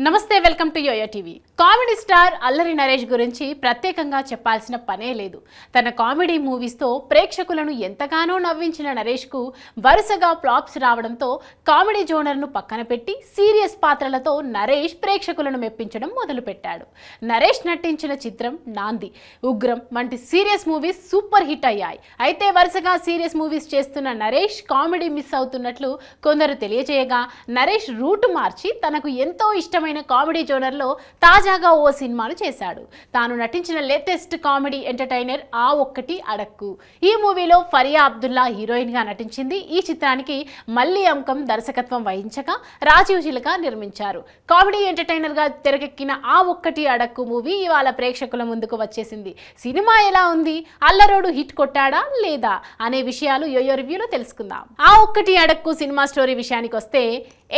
నమస్తే, welcome to YoYo TV. Comedy star Allari Naresh గురించి ప్రత్యేకంగా చెప్పాల్సిన పనే లేదు. తన కామెడీ మూవీస్తో ప్రేక్షకులను ఎంతగానో నవ్వించిన నరేష్కు వరుసగా ఫ్లాప్స్ రావడంతో కామెడీ జోనర్ను పక్కన పెట్టి సీరియస్ పాత్రలతో నరేష్ ప్రేక్షకులను మెప్పించడం మొదలుపెట్టాడు. నరేష్ నటించిన చిత్రం నాంది, ఉగ్రం వంటి సీరియస్ మూవీస్ సూపర్ హిట్ అయ్యాయి. అయితే వరుసగా సీరియస్ మూవీస్ చేస్తున్న నరేష్ కామెడీ మిస్ అవుతున్నట్లు కొందరు తెలియజేయగా, నరేష్ రూటు మార్చి తనకు ఎంతో ఇష్టమైన కామెడీ జోనర్లో తాజాగా ఓ సినిమాను చేశాడు. తాను నటించిన లేటెస్ట్ కామెడీ ఎంటర్టైనర్ ఆ ఒక్కటి అడక్కు. ఈ మూవీలో ఫరియా అబ్దుల్లా హీరోయిన్ గా నటించింది. ఈ చిత్రానికి మల్లి అంకం దర్శకత్వం వహించగా రాజీవ్ చిలక నిర్మించారు. కామెడీ ఎంటర్టైనర్ గా తెరకెక్కిన ఆ ఒక్కటి అడక్కు మూవీ ఇవాళ ప్రేక్షకుల ముందుకు వచ్చేసింది. సినిమా ఎలా ఉంది, అల్లరోడు హిట్ కొట్టాడా లేదా అనే విషయాలు యోయో రివ్యూలో తెలుసుకుందాం. ఆ ఒక్కటి అడక్కు సినిమా స్టోరీ విషయానికి వస్తే,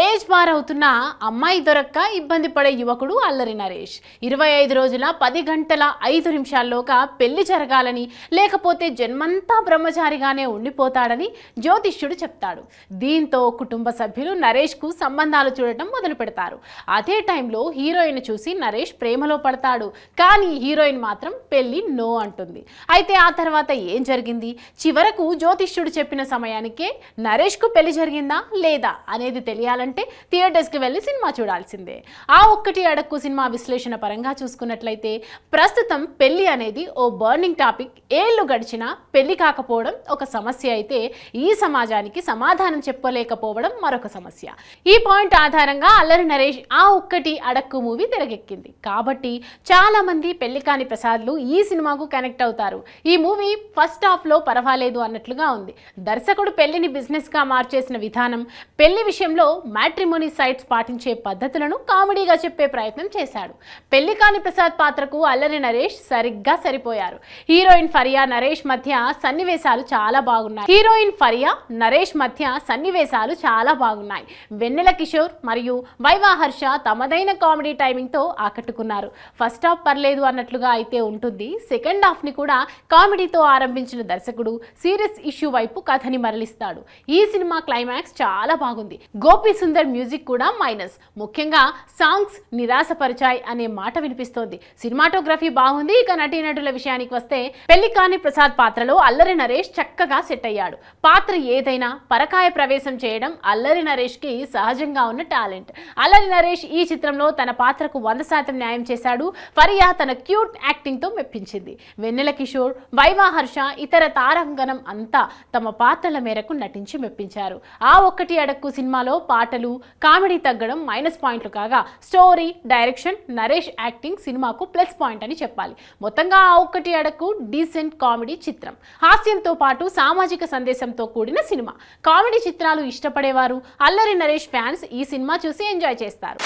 ఏజ్ బార్ అవుతున్న అమ్మాయి దొరక్క ఇబ్బంది పడే యువకుడు అల్లరి నరేష్ 25 రోజుల 10 గంటల 5 నిమిషాల్లోగా పెళ్లి జరగాలని, లేకపోతే జన్మంతా బ్రహ్మచారిగానే ఉండిపోతాడని జ్యోతిష్యుడు చెప్తాడు. దీంతో కుటుంబ సభ్యులు నరేష్కు సంబంధాలు చూడటం మొదలు పెడతారు. అదే టైంలో హీరోయిన్ చూసి నరేష్ ప్రేమలో పడతాడు. కానీ హీరోయిన్ మాత్రం పెళ్లి నో అంటుంది. అయితే ఆ తర్వాత ఏం జరిగింది? చివరకు జ్యోతిష్యుడు చెప్పిన సమయానికే నరేష్కు పెళ్లి జరిగిందా లేదా అనేది తెలియాలంటే థియేటర్స్కి వెళ్ళి సినిమా చూడాల్సిందే. ఆ ఒక్కటి అడక్కు సినిమా విశ్లేషణ పరంగా చూసుకున్నట్లయితే, ప్రస్తుతం పెళ్లి అనేది ఓ బర్నింగ్ టాపిక్. ఏళ్లు గడిచినా పెళ్లి కాకపోవడం ఒక సమస్య అయితే, ఈ సమాజానికి సమాధానం చెప్పలేకపోవడం మరొక సమస్య. ఈ పాయింట్ ఆధారంగా అల్లరి నరేష్ ఆ ఒక్కటి అడక్కు మూవీ తెరకెక్కింది. కాబట్టి చాలా మంది పెళ్లి కాని ప్రసాద్లు ఈ సినిమాకు కనెక్ట్ అవుతారు. ఈ మూవీ ఫస్ట్ హాఫ్ లో పర్వాలేదు అన్నట్లుగా ఉంది. దర్శకుడు పెళ్లిని బిజినెస్ గా మార్చేసిన విధానం, పెళ్లి విషయంలో మ్యాట్రిమోనీ సైట్స్ పాటించే పద్ధతులను కామెడీగా చెప్పే ప్రయత్నం చేశాడు. పెళ్లి కాని ప్రసాద్ పాత్రకు అల్లరి నరేష్ సరిగ్గా సరిపోయారు. హీరోయిన్ ఫరియా నరేష్ మధ్య సన్నివేశాలు చాలా బాగున్నాయి. వెన్నెల కిషోర్ మరియు వైవా హర్ష తమదైన కామెడీ టైమింగ్ తో ఆకట్టుకున్నారు. ఫస్ట్ హాఫ్ పర్లేదు అన్నట్లుగా అయితే ఉంటుంది. సెకండ్ హాఫ్ ని కూడా కామెడీతో ఆరంభించిన దర్శకుడు సీరియస్ ఇష్యూ వైపు కథని మరలిస్తాడు. ఈ సినిమా క్లైమాక్స్ చాలా బాగుంది. గోపి సుందర్ మ్యూజిక్ కూడా మైనస్. ముఖ్యంగా సాంగ్స్ నిరాశపరిచాయి అనే మాట వినిపిస్తోంది. సినిమాటోగ్రఫీ బాగుంది. ఇక నటీనటుల విషయానికి వస్తే, పెళ్లి కాని ప్రసాద్ పాత్రలో అల్లరి నరేష్ చక్కగా సెట్ అయ్యాడు. పాత్ర ఏదైనా పరకాయ ప్రవేశం చేయడం అల్లరి నరేష్ కి సహజంగా ఉన్న టాలెంట్. అల్లరి నరేష్ ఈ చిత్రంలో తన పాత్రకు 100% న్యాయం చేశాడు. ఫరియా తన క్యూట్ యాక్టింగ్ తో మెప్పించింది. వెన్నెల కిషోర్, వైవా హర్ష, ఇతర తారాంగణం అంతా తమ పాత్రల మేరకు నటించి మెప్పించారు. ఆ ఒక్కటి అడక్కు సినిమాలో పాటలు, కామెడీ తగ్గడం మైనస్ పాయింట్లు కాగా, స్టోరీ, డైరెక్షన్, నరేష్ యాక్టింగ్ సినిమాకు ప్లస్ పాయింట్ అని చెప్పాలి. మొత్తంగా ఆ ఒక్కటి అడక్కు డీసెంట్ కామెడీ చిత్రం. హాస్యంతో పాటు సామాజిక సందేశంతో కూడిన సినిమా. కామెడీ చిత్రాలు ఇష్టపడేవారు, అల్లరి నరేష్ ఫ్యాన్స్ ఈ సినిమా చూసి ఎంజాయ్ చేస్తారు.